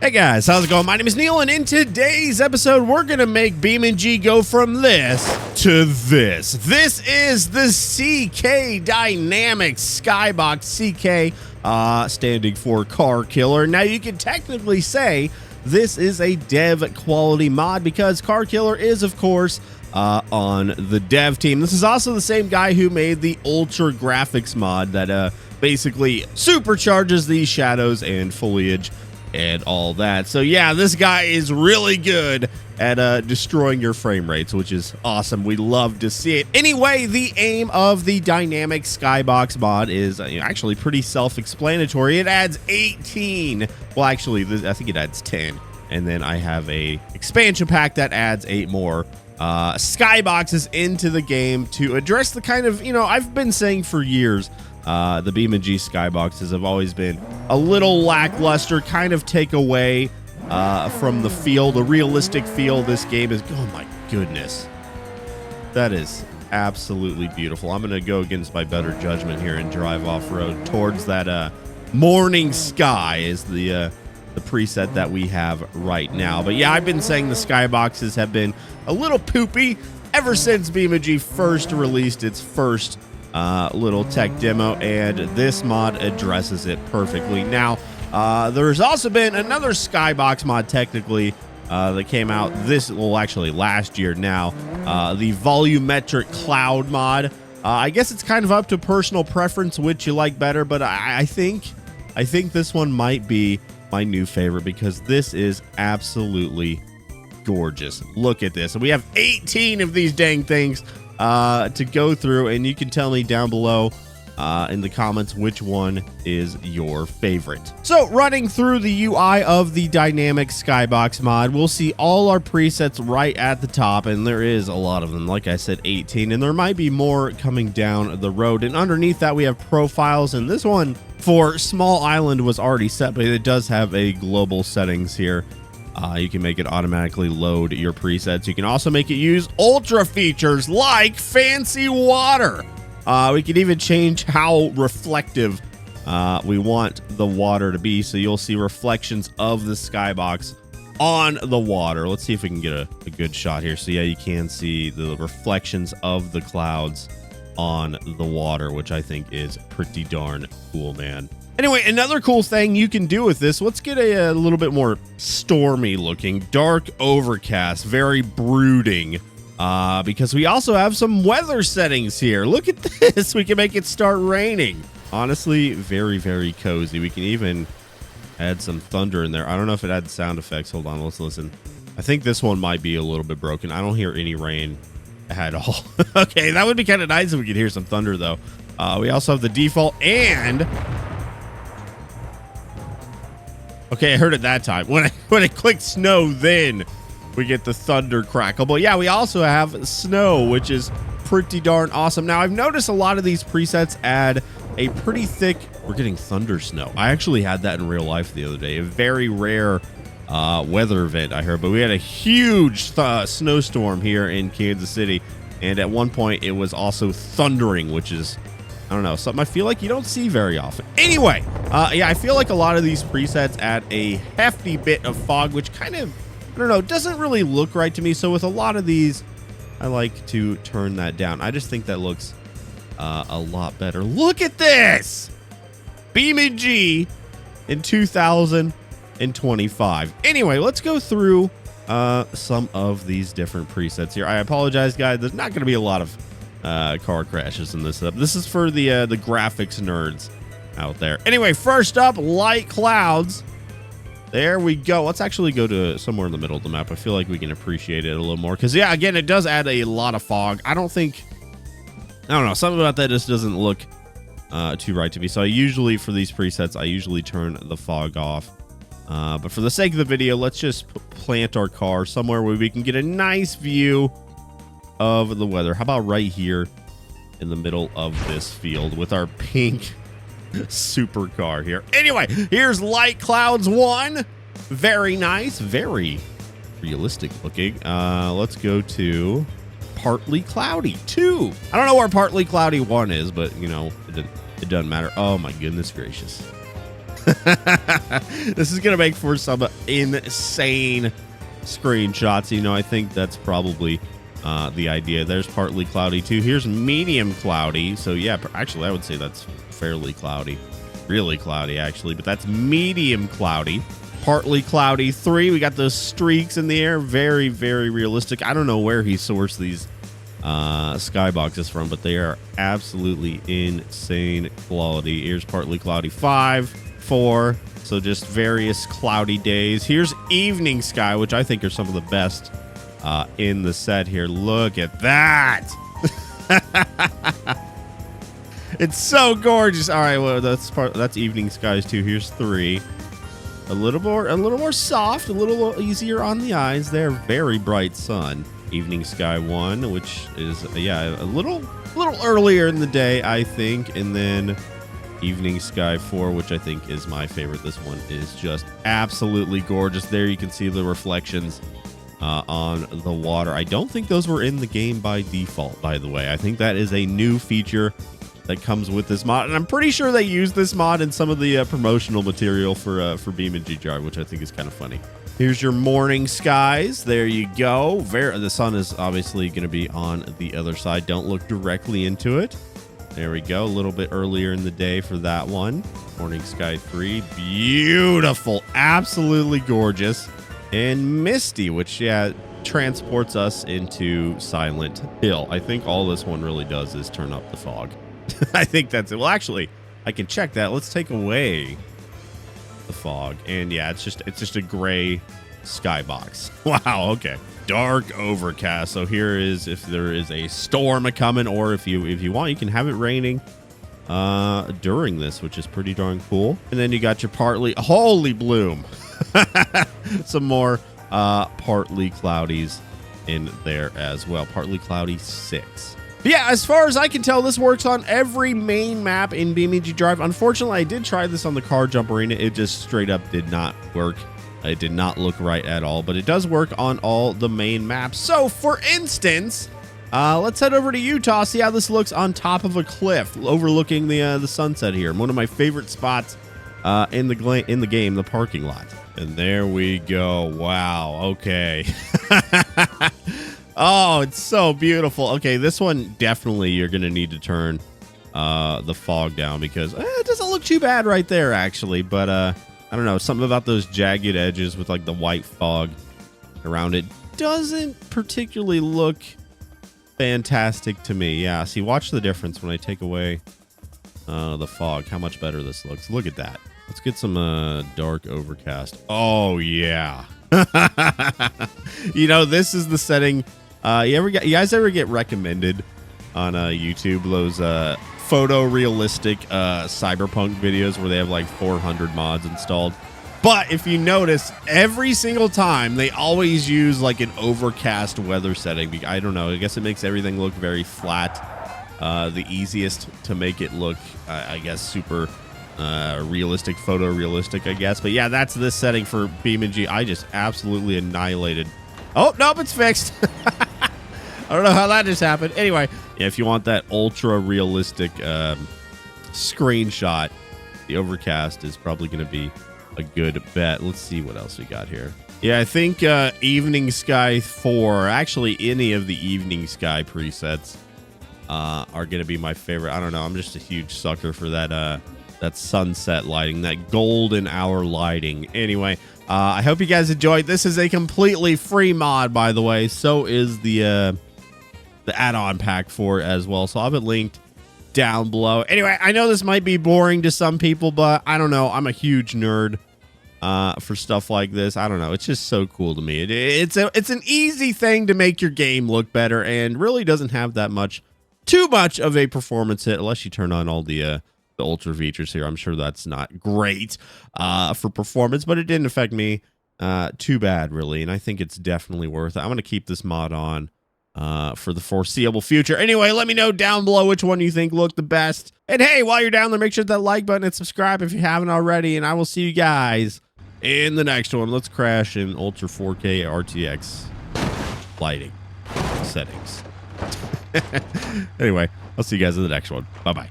Hey guys, how's it going? My name is Neil, and in today's episode, we're going to make BeamNG go from this to this. This is the CK Dynamics Skybox, CK standing for Car Killer. Now, you can technically say this is a dev quality mod because Car Killer is, of course, on the dev team. This is also the same guy who made the Ultra Graphics mod that basically supercharges the shadows and foliage and all that. So yeah, this guy is really good at destroying your frame rates, which is awesome. We love to see it. Anyway, the aim of the dynamic skybox mod is actually pretty self-explanatory. It adds 18. Well, actually, I think it adds 10. And then I have a expansion pack that adds 8 more skyboxes into the game to address the kind of, I've been saying for years, the beamng skyboxes have always been a little lackluster, kind of take away from the feel, the realistic feel this game is. Oh my goodness, that is absolutely beautiful. I'm gonna go against my better judgment here and drive off-road towards that morning sky is the preset that we have right now. But yeah, I've been saying the skyboxes have been a little poopy ever since beamng first released its first little tech demo, and this mod addresses it perfectly. Now, there's also been another skybox mod technically that came out actually last year now, the volumetric cloud mod. I guess it's kind of up to personal preference which you like better, but I think this one might be my new favorite because this is absolutely gorgeous. Look at this. And we have 18 of these dang things to go through, and you can tell me down below in the comments which one is your favorite. So running through the UI of the dynamic skybox mod, we'll see all our presets right at the top, and there is a lot of them. Like I said, 18, and there might be more coming down the road. And underneath that we have profiles, and this one for small island was already set, but it does have a global settings here. You can make it automatically load your presets. You can also make it use ultra features like fancy water. We can even change how reflective we want the water to be. So you'll see reflections of the skybox on the water. Let's see if we can get a good shot here. So yeah, you can see the reflections of the clouds on the water, which I think is pretty darn cool, man. Anyway, another cool thing you can do with this, let's get a little bit more stormy looking, dark overcast, very brooding, because we also have some weather settings here. Look at this. We can make it start raining. Honestly, very, very cozy. We can even add some thunder in there. I don't know if it adds sound effects. Hold on, let's listen. I think this one might be a little bit broken. I don't hear any rain at all. Okay, that would be kind of nice if we could hear some thunder, though. We also have the default and... Okay, I heard it that time. When I click snow, then we get the thunder crackle. But yeah, we also have snow, which is pretty darn awesome. Now, I've noticed a lot of these presets add a pretty thick... We're getting thunder snow. I actually had that in real life the other day. A very rare weather event, I heard. But we had a huge snowstorm here in Kansas City. And at one point, it was also thundering, which is... I don't know, something I feel like you don't see very often. Anyway, yeah, I feel like a lot of these presets add a hefty bit of fog, which kind of, I don't know, doesn't really look right to me. So with a lot of these, I like to turn that down. I just think that looks a lot better. Look at this! beamng in 2025. Anyway, let's go through some of these different presets here. I apologize, guys. There's not going to be a lot of car crashes in this. This is for the graphics nerds out there. Anyway, first up, light clouds. There we go. Let's actually go to somewhere in the middle of the map. I feel like we can appreciate it a little more because, yeah, again, it does add a lot of fog. I don't know, something about that just doesn't look too right to me. So I usually, for these presets, I usually turn the fog off. But for the sake of the video, let's just plant our car somewhere where we can get a nice view of the weather. How about right here in the middle of this field with our pink supercar here? Anyway, here's light clouds 1. Very nice, very realistic looking. Let's go to partly cloudy 2. I don't know where partly cloudy 1 is, but it doesn't matter. Oh my goodness gracious. This is going to make for some insane screenshots. You know, I think that's probably the idea. There's partly cloudy too. Here's medium cloudy. So yeah, actually I would say that's fairly cloudy. Really cloudy actually, but that's medium cloudy. Partly cloudy 3. We got those streaks in the air. Very, very realistic. I don't know where he sourced these skyboxes from, but they are absolutely insane quality. Here's partly cloudy 5, 4. So just various cloudy days. Here's evening sky, which I think are some of the best in the set here. Look at that. It's so gorgeous. All right, well, that's evening skies too. Here's 3. A little more soft, a little easier on the eyes there. Very bright sun. Evening sky 1, which is a little earlier in the day, I think, and then evening sky 4, which I think is my favorite. This one is just absolutely gorgeous. There you can see the reflections on the water. I don't think those were in the game by default, by the way. I think that is a new feature that comes with this mod, and I'm pretty sure they use this mod in some of the promotional material for beamng.drive, which I think is kind of funny. Here's your morning skies. There you go. The sun is obviously going to be on the other side. Don't look directly into it. There we go. A little bit earlier in the day for that one. Morning sky 3. Beautiful. Absolutely gorgeous. And misty, which, yeah, transports us into Silent Hill. I think all this one really does is turn up the fog. I think that's it. Well, actually, I can check that. Let's take away the fog. And yeah, it's just a gray skybox. Wow, okay. Dark overcast. So here is if there is a storm a-coming, or if you want, you can have it raining during this, which is pretty darn cool. And then you got your partly, holy bloom. Some more partly cloudies in there as well. Partly cloudy 6. But yeah, as far as I can tell, this works on every main map in beamng.drive. Unfortunately, I did try this on the car jump arena. It just straight up did not work. It did not look right at all, but it does work on all the main maps. So, for instance, let's head over to Utah, see how this looks on top of a cliff overlooking the sunset here. One of my favorite spots in the game, the parking lot. And there we go. Wow. Okay. Oh, it's so beautiful. Okay, this one definitely you're going to need to turn the fog down because it doesn't look too bad right there, actually. But I don't know, something about those jagged edges with like the white fog around it doesn't particularly look fantastic to me. Yeah, see, watch the difference when I take away the fog. How much better this looks. Look at that. Let's get some dark overcast. Oh, yeah. You know, this is the setting. You guys ever get recommended on YouTube those photorealistic cyberpunk videos where they have like 400 mods installed? But if you notice, every single time they always use like an overcast weather setting. I don't know. I guess it makes everything look very flat. The easiest to make it look, I guess, super realistic, photorealistic, I guess. But yeah, that's this setting for beamng. I just absolutely annihilated. Oh, nope, it's fixed. I don't know how that just happened. Anyway, yeah, if you want that ultra realistic screenshot, the overcast is probably going to be a good bet. Let's see what else we got here. Yeah, I think Evening Sky 4, actually any of the Evening Sky presets are going to be my favorite. I don't know. I'm just a huge sucker for that sunset lighting, that golden hour lighting. Anyway, I hope you guys enjoyed. This is a completely free mod, by the way. So is the add-on pack for it as well. So I'll have it linked down below. Anyway, I know this might be boring to some people, but I don't know. I'm a huge nerd for stuff like this. I don't know. It's just so cool to me. It's an easy thing to make your game look better, and really doesn't have that too much of a performance hit unless you turn on all the ultra features here. I'm sure that's not great for performance, but it didn't affect me too bad, really. And I think it's definitely worth it. I'm going to keep this mod on for the foreseeable future. Anyway, let me know down below which one you think looked the best. And hey, while you're down there, make sure that like button and subscribe if you haven't already. And I will see you guys in the next one. Let's crash in Ultra 4K RTX lighting settings. Anyway, I'll see you guys in the next one. Bye-bye.